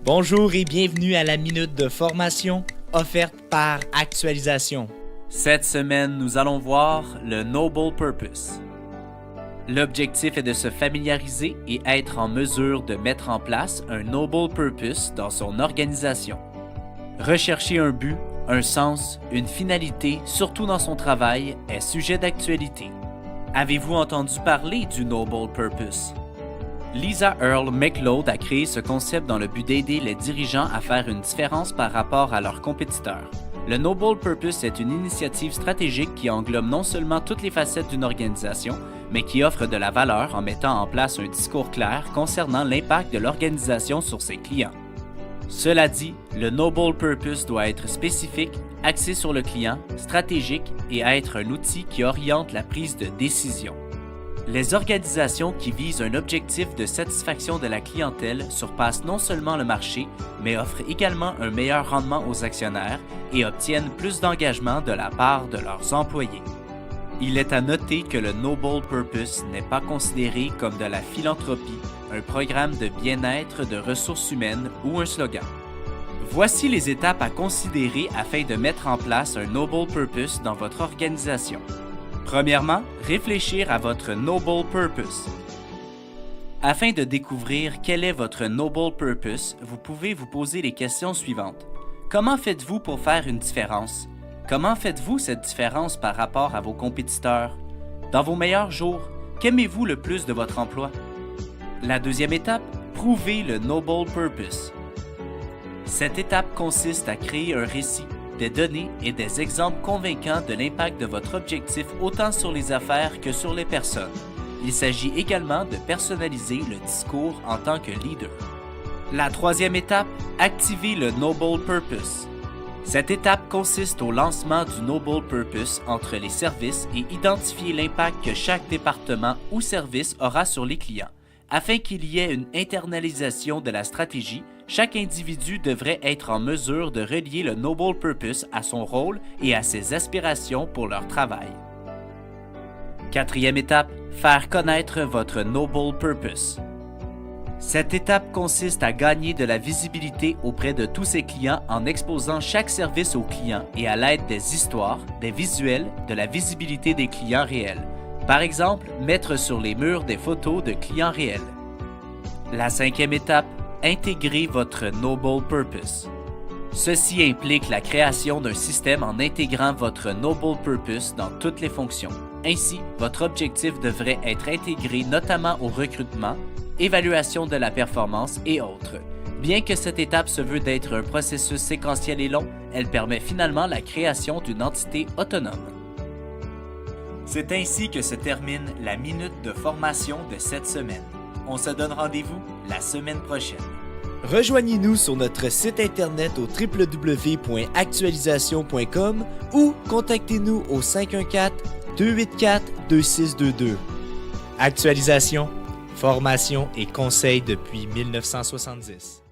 Bonjour et bienvenue à la minute de formation offerte par Actualisation. Cette semaine, nous allons voir le Noble Purpose. L'objectif est de se familiariser et être en mesure de mettre en place un Noble Purpose dans son organisation. Rechercher un but, un sens, une finalité, surtout dans son travail, est sujet d'actualité. Avez-vous entendu parler du Noble Purpose? Lisa Earle McLeod a créé ce concept dans le but d'aider les dirigeants à faire une différence par rapport à leurs compétiteurs. Le Noble Purpose est une initiative stratégique qui englobe non seulement toutes les facettes d'une organisation, mais qui offre de la valeur en mettant en place un discours clair concernant l'impact de l'organisation sur ses clients. Cela dit, le Noble Purpose doit être spécifique, axé sur le client, stratégique et être un outil qui oriente la prise de décision. Les organisations qui visent un objectif de satisfaction de la clientèle surpassent non seulement le marché, mais offrent également un meilleur rendement aux actionnaires et obtiennent plus d'engagement de la part de leurs employés. Il est à noter que le Noble Purpose n'est pas considéré comme de la philanthropie, un programme de bien-être de ressources humaines ou un slogan. Voici les étapes à considérer afin de mettre en place un Noble Purpose dans votre organisation. Premièrement, réfléchir à votre Noble Purpose. Afin de découvrir quel est votre Noble Purpose, vous pouvez vous poser les questions suivantes. Comment faites-vous pour faire une différence? Comment faites-vous cette différence par rapport à vos compétiteurs? Dans vos meilleurs jours, qu'aimez-vous le plus de votre emploi? La deuxième étape, prouvez le Noble Purpose. Cette étape consiste à créer un récit, des données et des exemples convaincants de l'impact de votre objectif autant sur les affaires que sur les personnes. Il s'agit également de personnaliser le discours en tant que leader. La troisième étape, activez le Noble Purpose. Cette étape consiste au lancement du Noble Purpose entre les services et identifier l'impact que chaque département ou service aura sur les clients. Afin qu'il y ait une internalisation de la stratégie, chaque individu devrait être en mesure de relier le Noble Purpose à son rôle et à ses aspirations pour leur travail. Quatrième étape, faire connaître votre Noble Purpose. Cette étape consiste à gagner de la visibilité auprès de tous ses clients en exposant chaque service aux clients et à l'aide des histoires, des visuels, de la visibilité des clients réels. Par exemple, mettre sur les murs des photos de clients réels. La cinquième étape, intégrer votre Noble Purpose. Ceci implique la création d'un système en intégrant votre Noble Purpose dans toutes les fonctions. Ainsi, votre objectif devrait être intégré notamment au recrutement, évaluation de la performance et autres. Bien que cette étape se veut d'être un processus séquentiel et long, elle permet finalement la création d'une entité autonome. C'est ainsi que se termine la minute de formation de cette semaine. On se donne rendez-vous la semaine prochaine. Rejoignez-nous sur notre site internet au www.actualisation.com ou contactez-nous au 514-284-2622. Actualisation, formation et conseils depuis 1970.